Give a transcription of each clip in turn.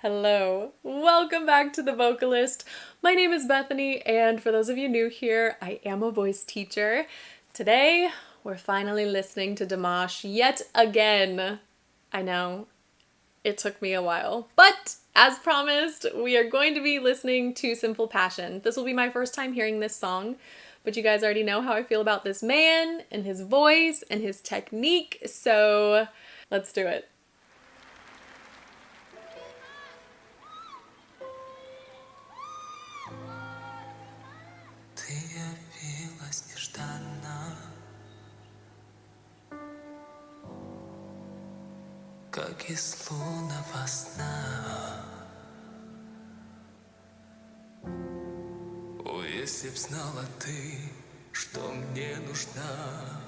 Hello, welcome back to The Vocalist. My name is Bethany, and for those of you new here, I am a voice teacher. Today, we're finally listening to Dimash yet again. I know, it took me a while, but as promised, we are going to be listening to Sinful Passion. This will be my first time hearing this song, but you guys already know how I feel about this man and his voice and his technique, so let's do it. Ты явилась нежданно, как из лунного сна. О, если б знала ты, что мне нужна,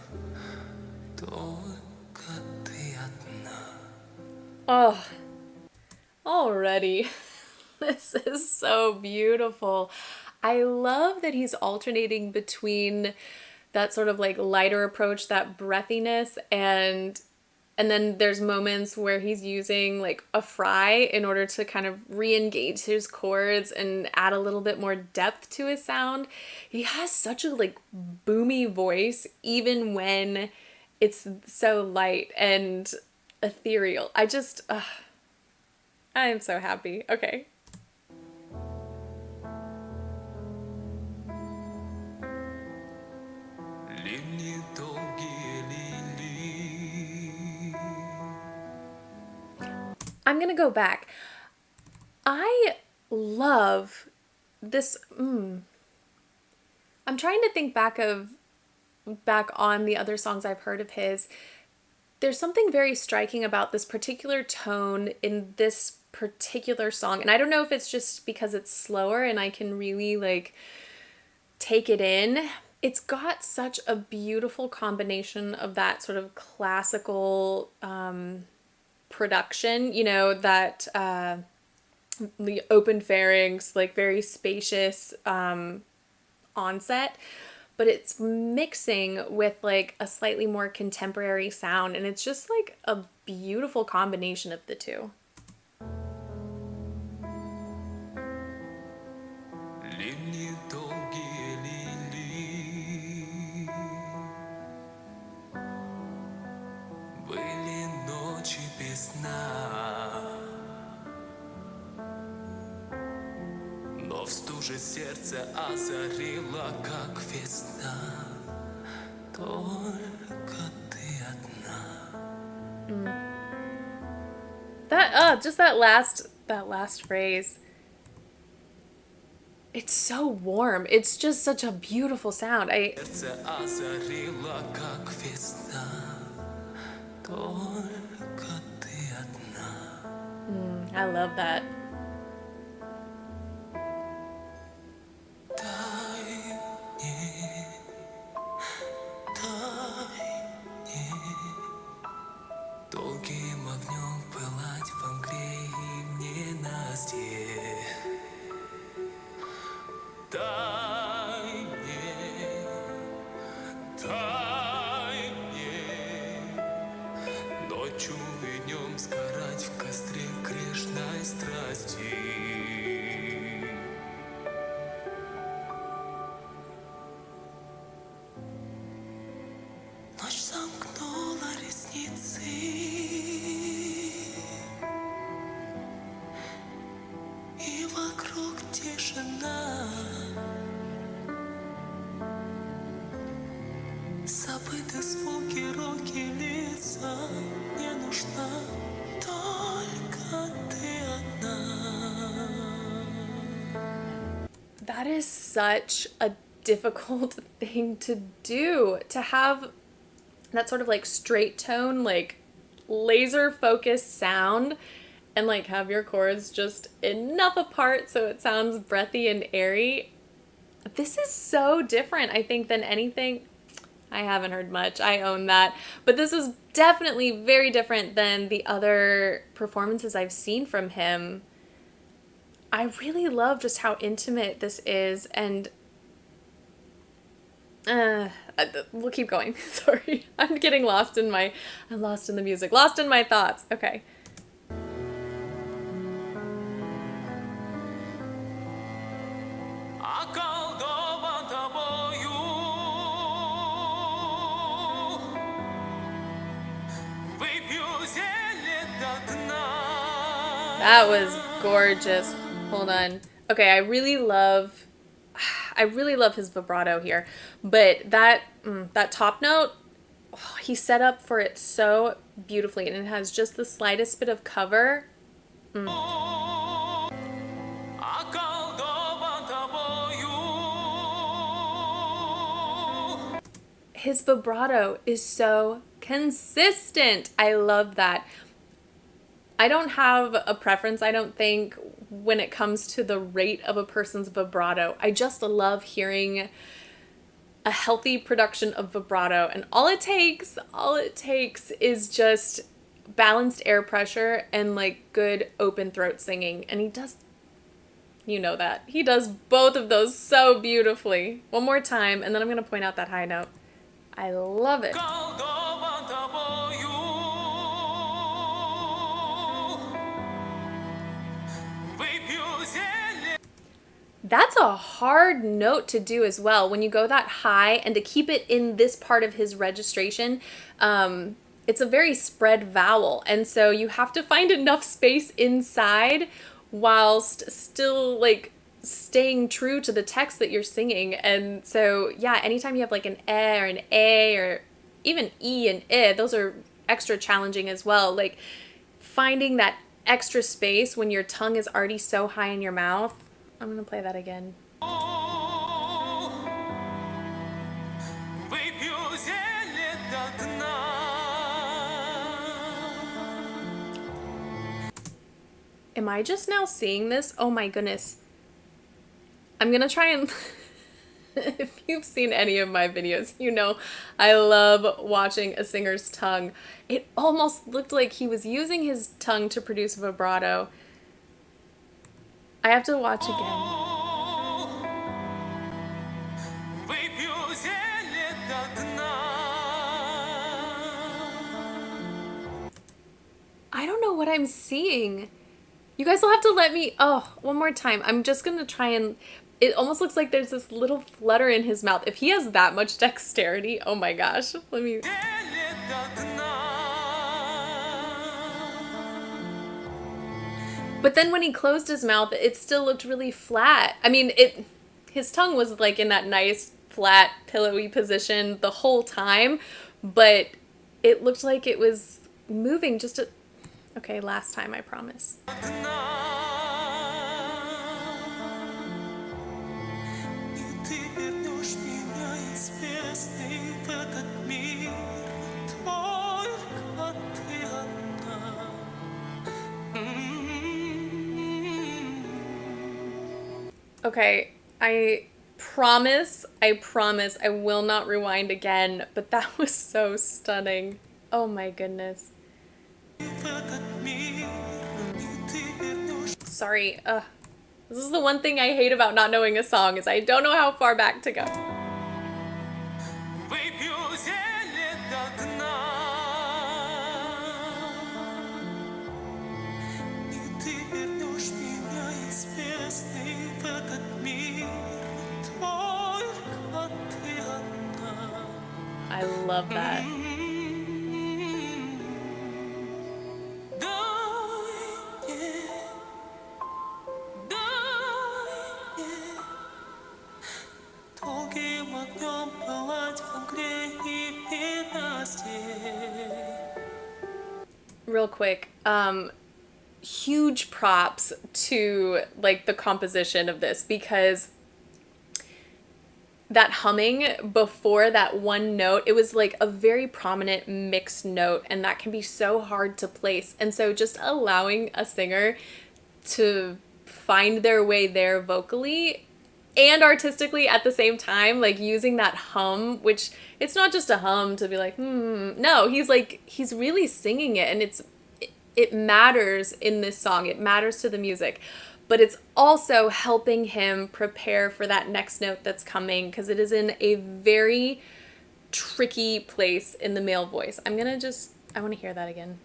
только ты одна. Oh, already. This is so beautiful. I love that he's alternating between that sort of like lighter approach, that breathiness, and then there's moments where he's using like a fry in order to kind of re-engage his chords and add a little bit more depth to his sound. He has such a like boomy voice even when it's so light and ethereal. I am so happy. Okay. Линии долгие линии. I'm gonna go back. I love this. I'm trying to think back on the other songs I've heard of his. There's something very striking about this particular tone in this particular song, and I don't know if it's just because it's slower and I can really like take it in. It's got such a beautiful combination of that sort of classical production, that the open pharynx, like very spacious onset, but it's mixing with like a slightly more contemporary sound, and it's just like a beautiful combination of the two. Линии долгие линии. Были ночи без сна, но в стуже сердце озарило, как весна. Только ты одна. Just that last phrase. It's so warm. It's just such a beautiful sound. Сердце озарило, как весна. Только ты одна. I love that. Дай мне, долгим огнем пылать во мгле и ненастье. Дай мне ночью и днем сгорать в костре грешной страсти. Ночь замкнула ресницы, и вокруг тишина. Забыты звуки, руки, лица. Не нужна только ты одна. That is such a difficult thing to do, to have that sort of like straight tone, like laser focused sound, and like have your chords just enough apart so it sounds breathy and airy. This is so different, I think, than anything. I haven't heard much, I own that. But this is definitely very different than the other performances I've seen from him. I really love just how intimate this is, and we'll keep going. Sorry, I'm lost in the music, lost in my thoughts. Okay. That was gorgeous. Hold on. Okay, I really love his vibrato here, but that top note, oh, he set up for it so beautifully, and it has just the slightest bit of cover. околдован тобою. His vibrato is so consistent. I love that. I don't have a preference, I don't think, when it comes to the rate of a person's vibrato. I just love hearing a healthy production of vibrato, and all it takes is just balanced air pressure and like good open throat singing. And he does, you know that. He does both of those so beautifully. One more time, and then I'm going to point out that high note. I love it. околдован тобою. Выпью зелье. That's a hard note to do as well when you go that high, and to keep it in this part of his registration. It's a very spread vowel, and so you have to find enough space inside whilst still like staying true to the text that you're singing. And so yeah, anytime you have like an e or an a or even e and I, those are extra challenging as well. Like finding that extra space when your tongue is already so high in your mouth. I'm gonna play that again. Выпью зелье до дна. Am I just now seeing this? Oh my goodness. I'm gonna try and if you've seen any of my videos, you know I love watching a singer's tongue. It almost looked like he was using his tongue to produce vibrato. I have to watch again. Выпью зелье до дна. I don't know what I'm seeing. You guys will have to let me, oh, one more time. I'm just gonna try and, it almost looks like there's this little flutter in his mouth. If he has that much dexterity, oh my gosh. Let me. Зелье до дна. But then when he closed his mouth, it still looked really flat. I mean, his tongue was like in that nice, flat, pillowy position the whole time, but it looked like it was moving just a... Okay, last time, I promise. И ты вернешь меня из бездны в этот мир. Только ты одна. Okay, I promise I will not rewind again, but that was so stunning. Oh my goodness. В этот мир. И ты вернешь. Sorry, this is the one thing I hate about not knowing a song, is I don't know how far back to go. Выпью зелье до дна. И ты вернешь меня из бездны в этот мир. Только ты одна. I love that. Долгим огнем пылать в мгле и в ненастье. Real quick, huge props to like the composition of this, because that humming before that one note, it was like a very prominent mixed note, and that can be so hard to place. And so just allowing a singer to find their way there vocally and artistically at the same time, like using that hum, which it's not just a hum to be like, no, he's really singing it, and it matters in this song. It matters to the music, but it's also helping him prepare for that next note that's coming, because it is in a very tricky place in the male voice. I want to hear that again.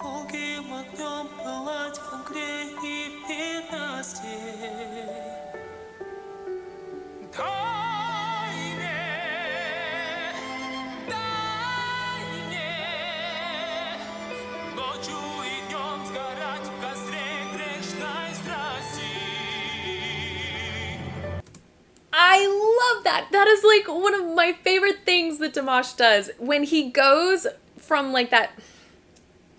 Долгим огнем пылать в love that. That is like one of my favorite things that Dimash does when he goes from like that,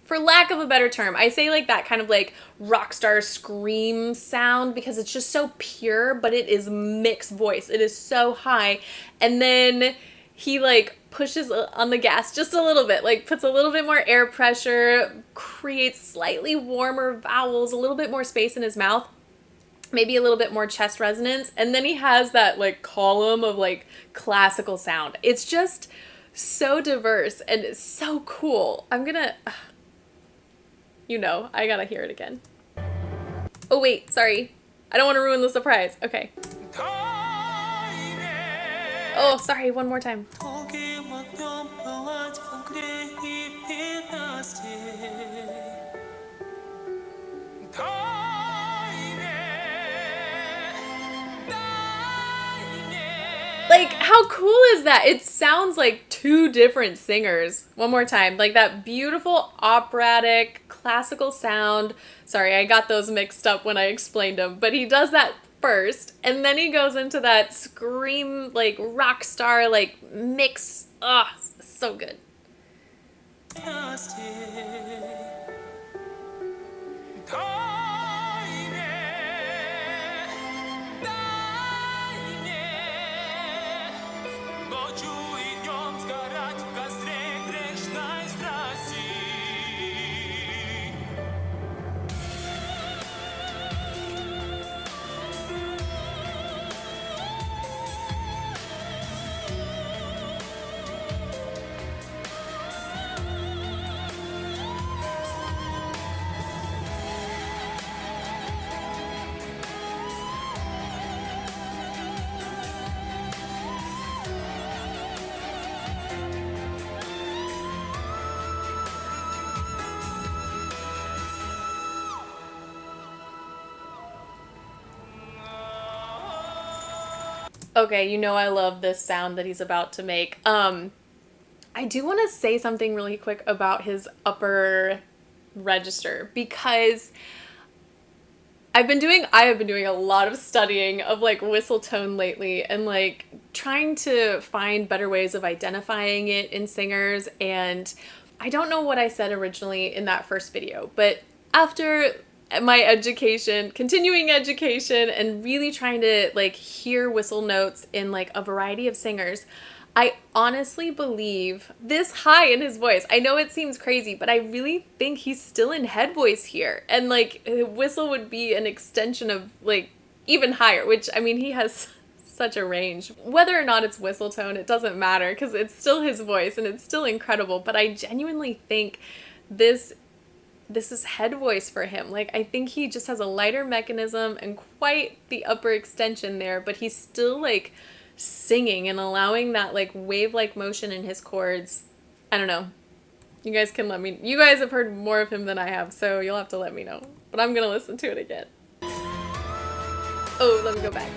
for lack of a better term, I say like that kind of like rock star scream sound because it's just so pure, but it is mixed voice. It is so high. And then he like pushes on the gas just a little bit, like puts a little bit more air pressure, creates slightly warmer vowels, a little bit more space in his mouth, maybe a little bit more chest resonance. And then he has that like column of like classical sound. It's just so diverse and it's so cool. I'm gonna... You know, I gotta hear it again. Oh wait, sorry. I don't want to ruin the surprise. Okay. Oh, sorry, one more time. Like, how cool is that? It sounds like two different singers. One more time. Like that beautiful operatic classical sound. Sorry, I got those mixed up when I explained them. But he does that first. And then he goes into that scream, like rock star, like mix. Ugh, so good. Okay, you know I love this sound that he's about to make. I do want to say something really quick about his upper register because I have been doing a lot of studying of like whistle tone lately and like trying to find better ways of identifying it in singers. And I don't know what I said originally in that first video, but after my education, continuing education, and really trying to like hear whistle notes in like a variety of singers, I honestly believe this high in his voice. I know it seems crazy, but I really think he's still in head voice here. And like whistle would be an extension of like even higher, which I mean, he has such a range. Whether or not it's whistle tone, it doesn't matter because it's still his voice and it's still incredible. But I genuinely think this is head voice for him. Like, I think he just has a lighter mechanism and quite the upper extension there, but he's still like singing and allowing that like wave-like motion in his chords. I don't know. You guys can let me... You guys have heard more of him than I have, so you'll have to let me know. But I'm gonna listen to it again. Oh, let me go back.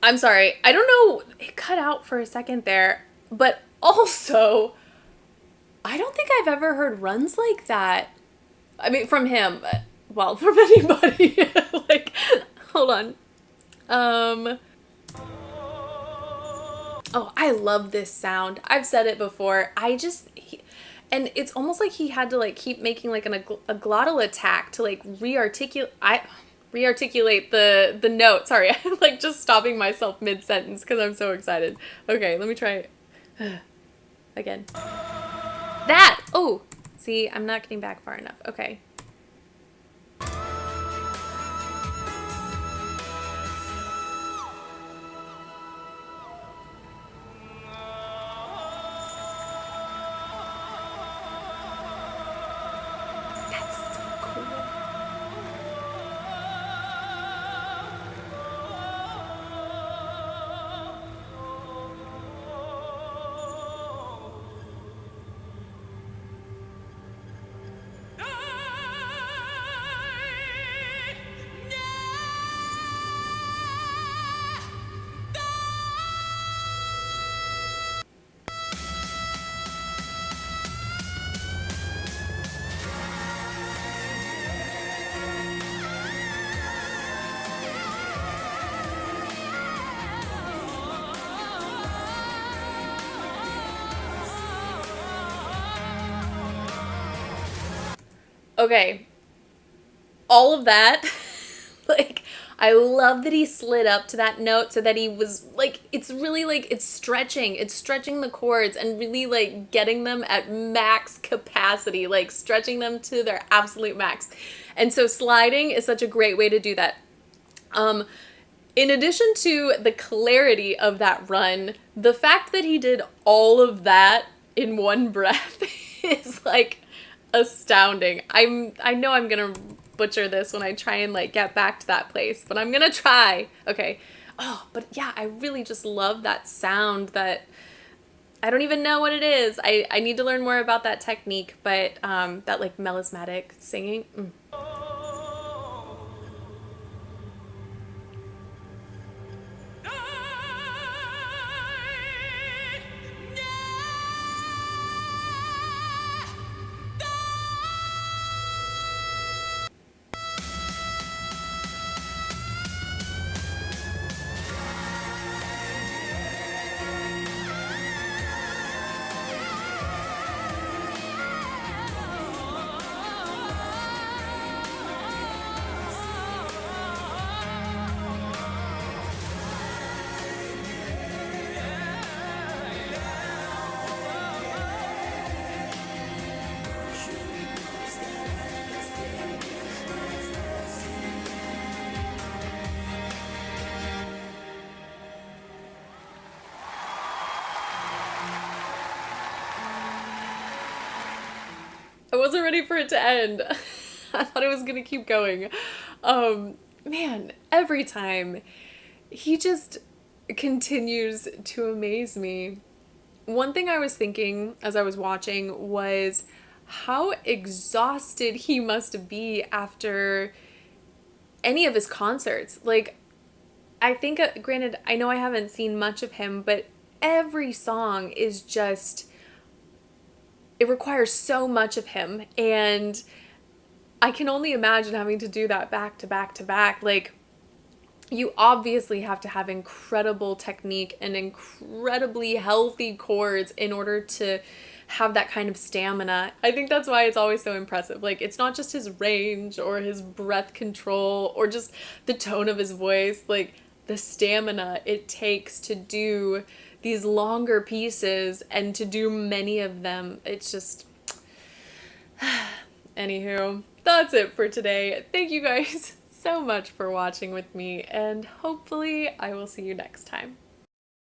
I'm sorry. I don't know. It cut out for a second there. But also, I don't think I've ever heard runs like that. I mean, from him. Well, from anybody. Like, hold on. Oh, I love this sound. I've said it before. And it's almost like he had to like keep making like a glottal attack to like rearticulate the note. Sorry, I'm like just stopping myself mid sentence because I'm so excited. Okay, let me try again. That! Oh! See, I'm not getting back far enough. Okay. That's so cool. Okay. All of that, like, I love that he slid up to that note so that he was like, it's really like, it's stretching the chords and really like getting them at max capacity, like stretching them to their absolute max. And so sliding is such a great way to do that. In addition to the clarity of that run, the fact that he did all of that in one breath is like astounding. I know I'm gonna butcher this when I try and like get back to that place, but I'm gonna try. Okay. Oh, but yeah, I really just love that sound that I don't even know what it is. I need to learn more about that technique, but that like melismatic singing. I wasn't ready for it to end. I thought it was gonna keep going. Man, every time he just continues to amaze me. One thing I was thinking as I was watching was how exhausted he must be after any of his concerts. Like, I think, granted, I know I haven't seen much of him, but every song is just, it requires so much of him. And I can only imagine having to do that back to back to back. Like, you obviously have to have incredible technique and incredibly healthy chords in order to have that kind of stamina. I think that's why it's always so impressive. Like, it's not just his range or his breath control or just the tone of his voice, like the stamina it takes to do these longer pieces and to do many of them. It's just anywho, that's it for today. Thank you guys so much for watching with me, and hopefully I will see you next time.